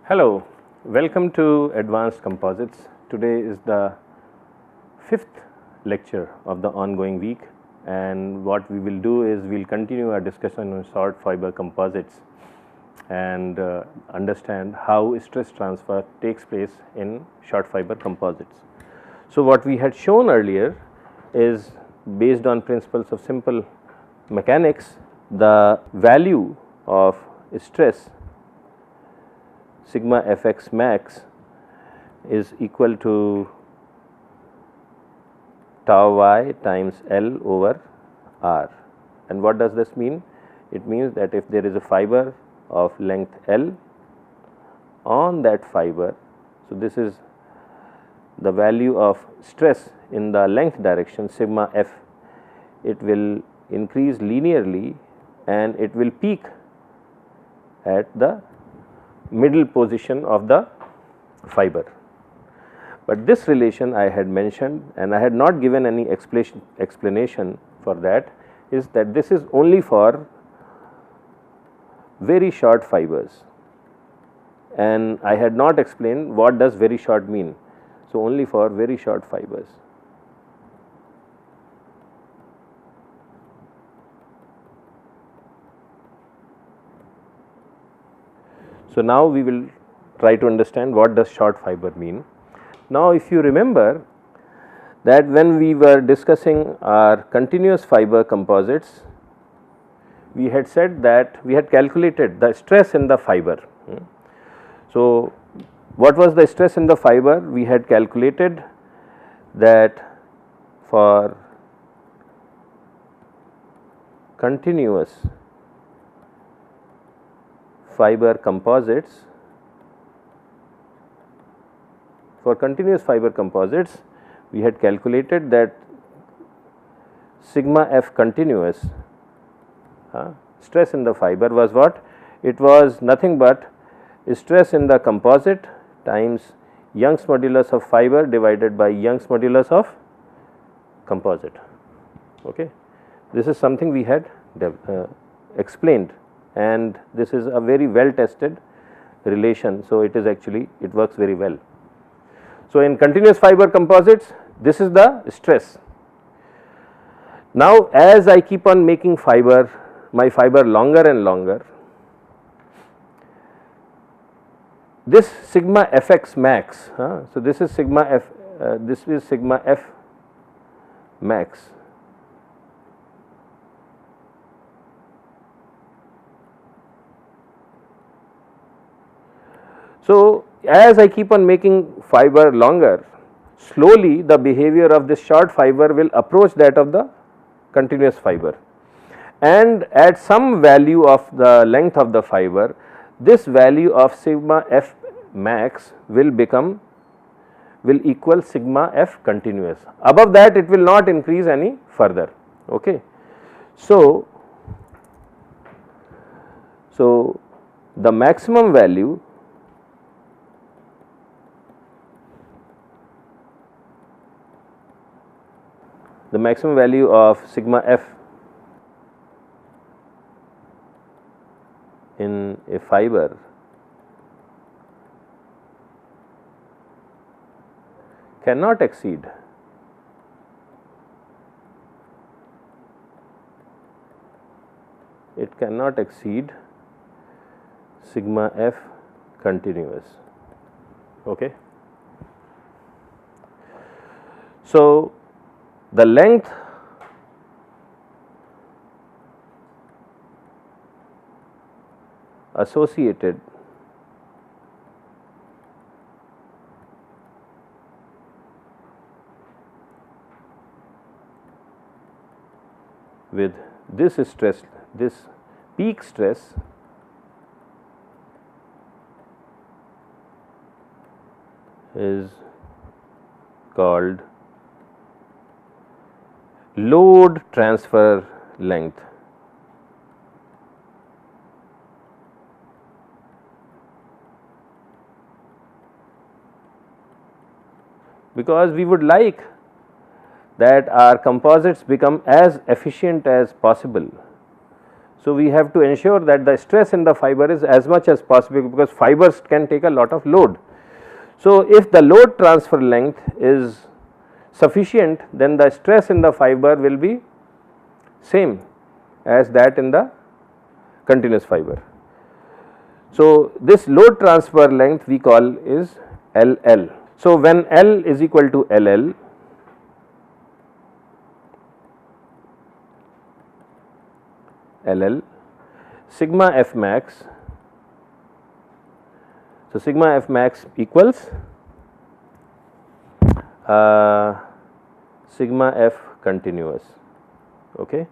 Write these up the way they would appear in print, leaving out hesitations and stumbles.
Hello, welcome to Advanced Composites. Today is the fifth lecture of the ongoing week, and what we will do is we will continue our discussion on short fiber composites and understand how stress transfer takes place in short fiber composites. So, what we had shown earlier is based on principles of simple mechanics, the value of stress sigma fx max is equal to tau y times L over R. And what does this mean? It means that if there is a fiber of length L on that fiber, so this is the value of stress in the length direction sigma f, it will increase linearly and it will peak at the middle position of the fiber. But this relation I had mentioned and I had not given any explanation for that, is that this is only for very short fibers, and I had not explained what does very short mean. So, only for very short fibers. So, now we will try to understand what does short fiber mean. Now, if you remember that when we were discussing our continuous fiber composites, we had said that we had calculated the stress in the fiber. So, what was the stress in the fiber? We had calculated that for continuous fiber composites, we had calculated that sigma f continuous stress in the fiber was what? It was nothing but stress in the composite times Young's modulus of fiber divided by Young's modulus of composite. Okay. This is something we had explained, and this is a very well tested relation. So, it is actually, it works very well. So, in continuous fiber composites, this is the stress. Now, as I keep on making my fiber longer and longer, this sigma fx max, so this is sigma f max. So, as I keep on making fiber longer, slowly the behavior of this short fiber will approach that of the continuous fiber, and at some value of the length of the fiber, this value of sigma f max will equal sigma f continuous. Above that, it will not increase any further. Okay. So, the maximum value of sigma f in a fiber cannot exceed sigma f continuous. Okay. So, the length associated with this stress, this peak stress, is called load transfer length. Because we would like that our composites become as efficient as possible. So, we have to ensure that the stress in the fiber is as much as possible, because fibers can take a lot of load. So, if the load transfer length is sufficient, then the stress in the fiber will be same as that in the continuous fiber. So, this load transfer length we call is LL. So, when L is equal to LL, sigma F max, so sigma F max equals sigma F continuous. Okay.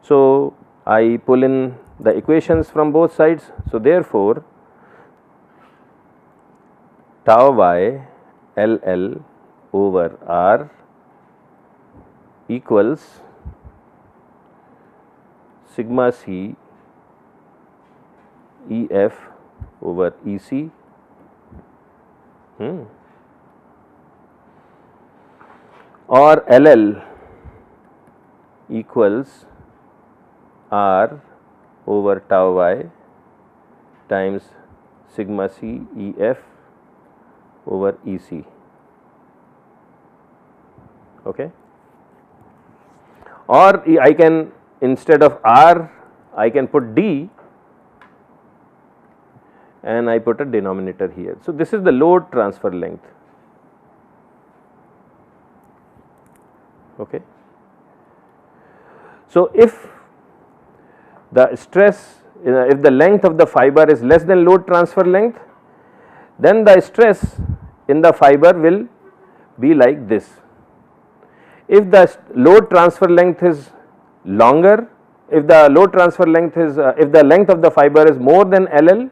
So, I pull in the equations from both sides. So, therefore, tau y LL over R equals sigma C EF over EC or LL equals R over tau y times sigma C EF over EC. Okay. Or I can, instead of R, I can put D and I put a denominator here. So, this is the load transfer length. Okay. So, if the stress, if the length of the fiber is less than load transfer length, then the stress in the fiber will be like this. If the load transfer length is longer, if the load transfer length is, if the length of the fiber is more than LL,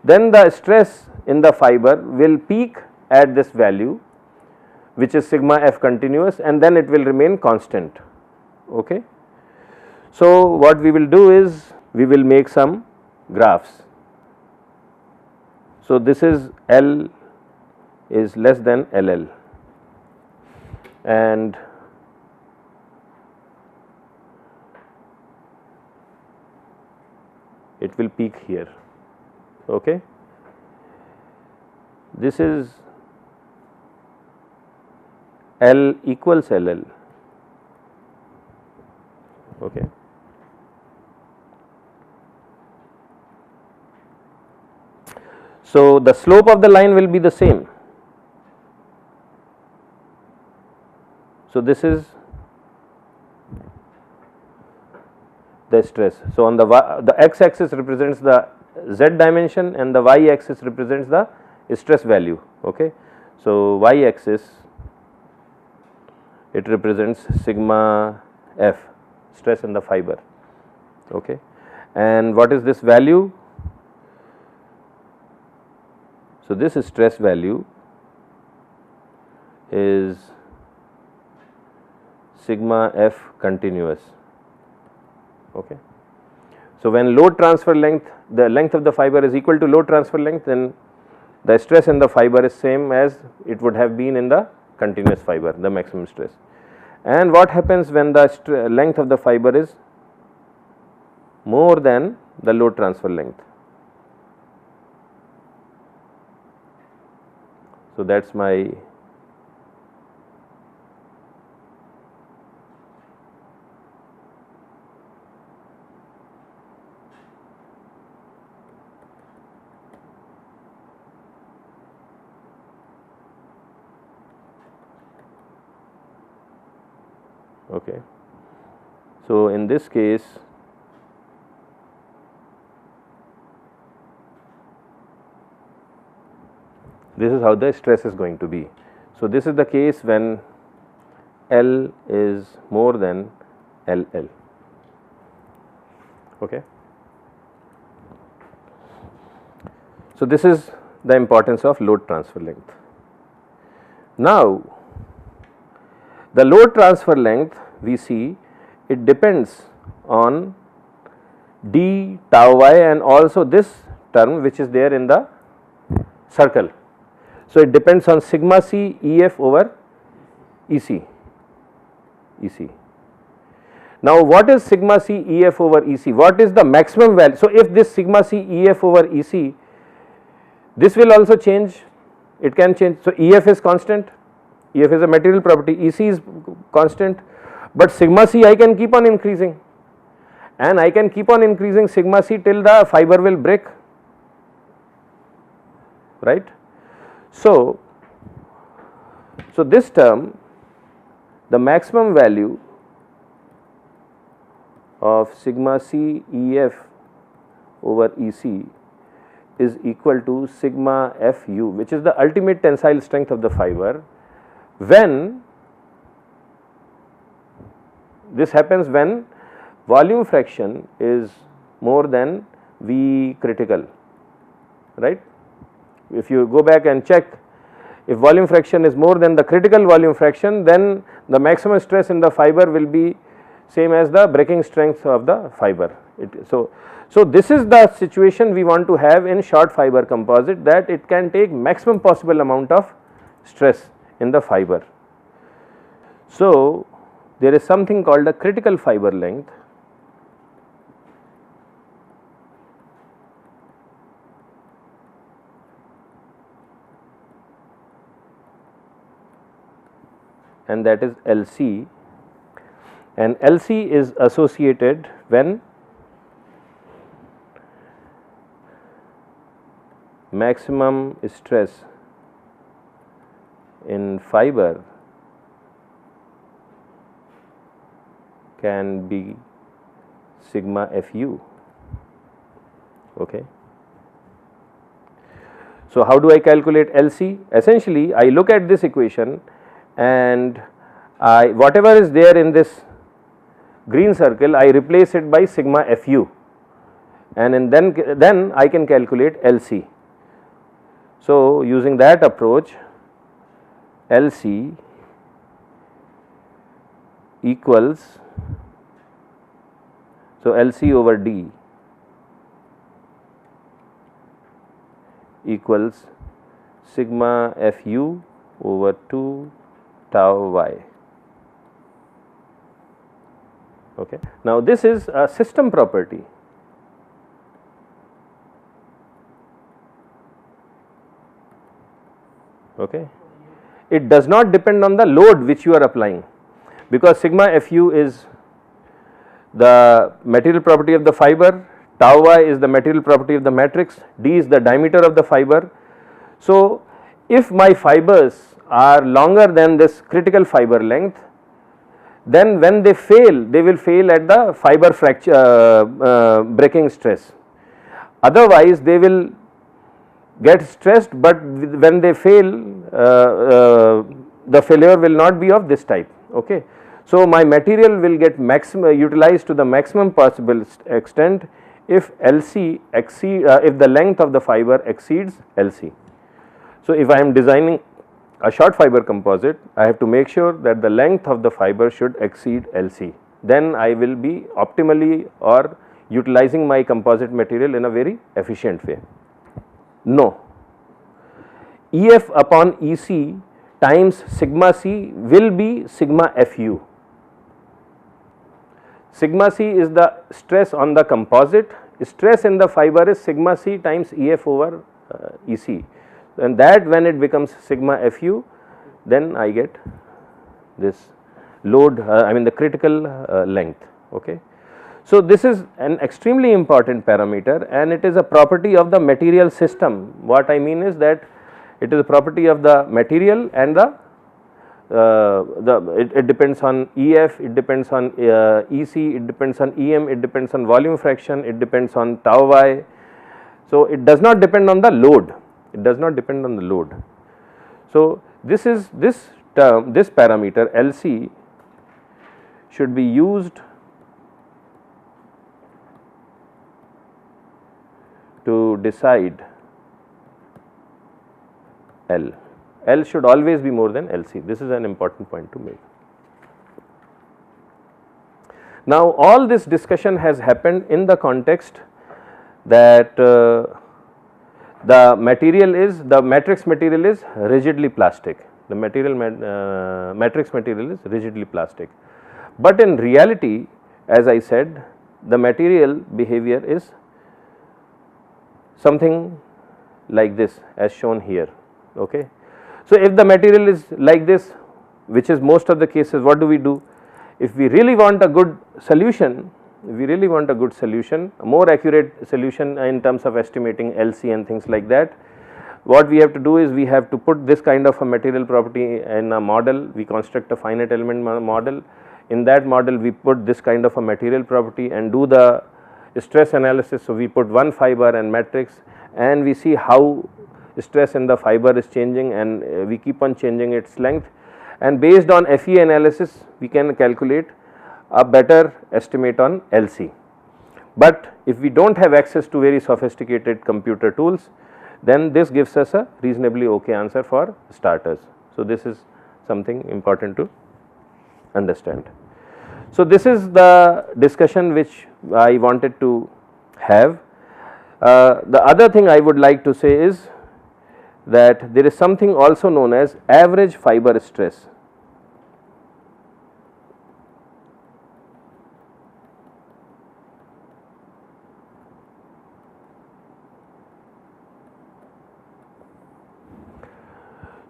then the stress in the fiber will peak at this value, which is sigma F continuous, and then it will remain constant. Okay. So, what we will do is we will make some graphs. So, this is L is less than LL, and it will peak here. Okay. This is L equals LL. Okay. So, the slope of the line will be the same. So, this is the stress. So, on the x axis represents the z dimension and the y axis represents the stress value. Okay. So, y axis, it represents sigma F, stress in the fiber. Okay. And what is this value? So, this stress value is sigma F continuous. Okay. So, when load transfer length, the length of the fiber is equal to load transfer length, then the stress in the fiber is same as it would have been in the continuous fiber, the maximum stress. And what happens when the length of the fiber is more than the load transfer length? So, that is my okay. So, in this case, this is how the stress is going to be. So, this is the case when L is more than LL. Okay. So, this is the importance of load transfer length. Now, the load transfer length we see, it depends on d tau y and also this term which is there in the circle. So, it depends on sigma c EF over EC. Now what is sigma c EF over EC? What is the maximum value? So if this sigma c EF over EC, this will also change, it can change. So EF is constant, EF is a material property, EC is constant, but sigma c I can keep on increasing, and I can keep on increasing sigma c till the fiber will break, right. So this term, the maximum value of sigma c EF over EC is equal to sigma Fu, which is the ultimate tensile strength of the fiber, when this happens when volume fraction is more than V critical, right. If you go back and check, if volume fraction is more than the critical volume fraction, then the maximum stress in the fiber will be same as the breaking strength of the fiber. So this is the situation we want to have in short fiber composite, that it can take maximum possible amount of stress in the fiber. So there is something called a critical fiber length, and that is LC, and LC is associated when maximum stress in fiber can be sigma Fu, okay. So how do I calculate LC? Essentially I look at this equation and whatever is there in this green circle, I replace it by sigma Fu, and then I can calculate LC. So using that approach, LC equals, so LC over D equals sigma Fu over 2 tau y, okay. Now this is a system property, okay. It does not depend on the load which you are applying, because sigma Fu is the material property of the fiber, tau y is the material property of the matrix, D is the diameter of the fiber. So if my fibers are longer than this critical fiber length, then when they fail, they will fail at the fiber fracture breaking stress. Otherwise they will get stressed, but when they fail, the failure will not be of this type, okay. So my material will get utilized to the maximum possible extent if LC if the length of the fiber exceeds LC. So if I am designing a short fiber composite, I have to make sure that the length of the fiber should exceed LC, then I will be optimally or utilizing my composite material in a very efficient way. No, EF upon EC times sigma C will be sigma Fu. Sigma C is the stress on the composite, stress in the fiber is sigma C times EF over EC, and that when it becomes sigma Fu, then I get this load, I mean the critical length, okay. So this is an extremely important parameter, and it is a property of the material system. What I mean is that it is a property of the material, and it depends on EF, it depends on EC, it depends on EM, it depends on volume fraction, it depends on tau y. So it does not depend on the load, it does not depend on the load. So this is this term, this parameter LC should be used to decide L. L should always be more than LC. This is an important point to make. Now all this discussion has happened in the context that the matrix material is rigidly plastic. The material matrix material is rigidly plastic. But in reality, as I said, the material behavior is something like this as shown here. Okay. So, if the material is like this, which is most of the cases, what do we do? If we really want a good solution, a more accurate solution in terms of estimating LC and things like that, what we have to do is we have to put this kind of a material property in a model. We construct a finite element model. In that model, we put this kind of a material property and do the stress analysis. So, we put one fiber and matrix, and we see how stress in the fiber is changing, and we keep on changing its length, and based on FE analysis we can calculate a better estimate on LC. But if we do not have access to very sophisticated computer tools, then this gives us a reasonably okay answer for starters. So, this is something important to understand. So, this is the discussion which I wanted to have. The other thing I would like to say is that there is something also known as average fiber stress.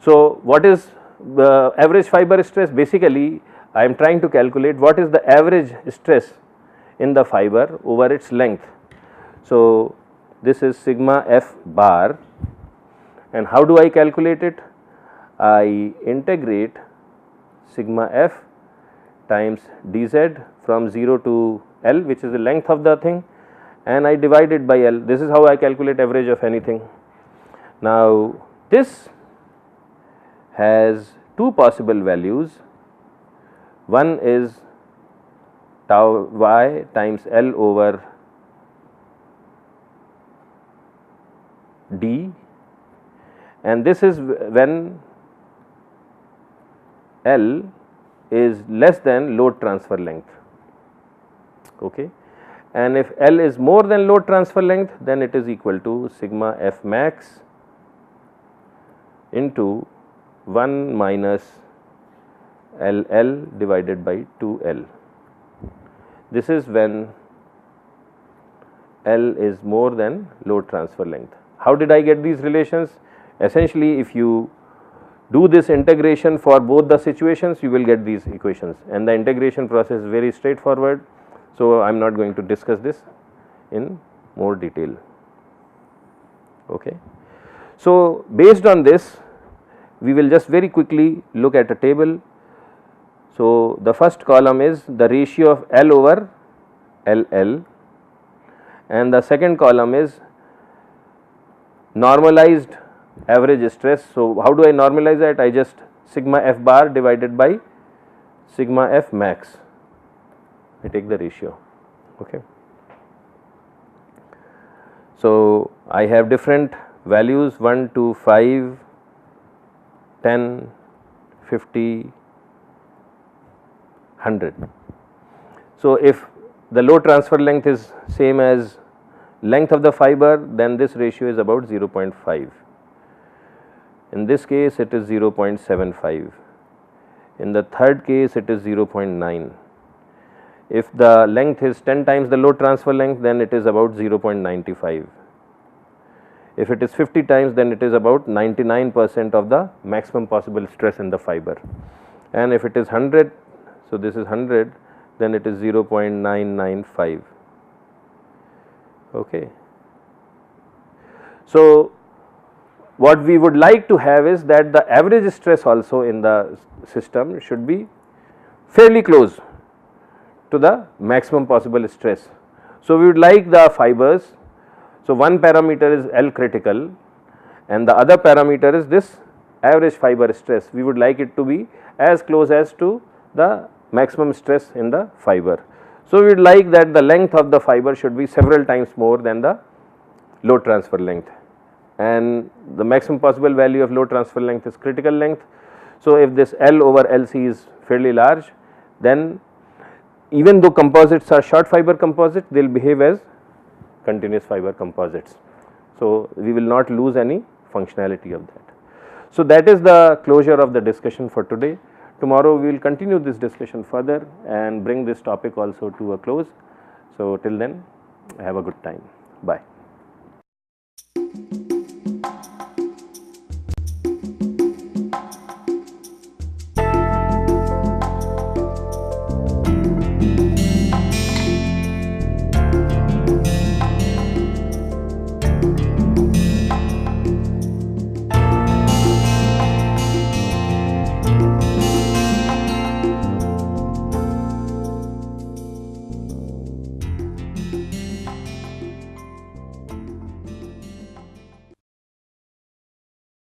So, what is the average fiber stress? Basically, I am trying to calculate what is the average stress in the fiber over its length. So, this is sigma f bar, and how do I calculate it? I integrate sigma f times dz from 0 to L, which is the length of the thing, and I divide it by L. This is how I calculate average of anything. Now, this has two possible values. One is tau y times L over d, and this is when L is less than load transfer length. Okay. And if L is more than load transfer length, then it is equal to sigma f max into 1 minus LL divided by 2L. This is when L is more than load transfer length. How did I get these relations? Essentially, if you do this integration for both the situations, you will get these equations, and the integration process is very straightforward. So, I am not going to discuss this in more detail. Okay. So, based on this, we will just very quickly look at a table. So, the first column is the ratio of L over LL, and the second column is normalized average stress. So, how do I normalize that? I just sigma f bar divided by sigma f max, I take the ratio. Okay. So, I have different values 1 to 5, 10, 50, 100. So, if the load transfer length is same as length of the fiber, then this ratio is about 0.5. In this case, it is 0.75. In the third case, it is 0.9. If the length is 10 times the load transfer length, then it is about 0.95. If it is 50 times, then it is about 99% of the maximum possible stress in the fiber. And if it is 100, so this is 100, then it is 0.995. Okay. So, what we would like to have is that the average stress also in the system should be fairly close to the maximum possible stress. So, we would like the fibers. So, one parameter is L critical and the other parameter is this average fiber stress. We would like it to be as close as to the maximum stress in the fiber. So, we would like that the length of the fiber should be several times more than the load transfer length, and the maximum possible value of load transfer length is critical length. So, if this L over LC is fairly large, then even though composites are short fiber composite, they will behave as continuous fiber composites. So, we will not lose any functionality of that. So, that is the closure of the discussion for today. tomorrow we will continue this discussion further and bring this topic also to a close. So, till then, have a good time. Bye.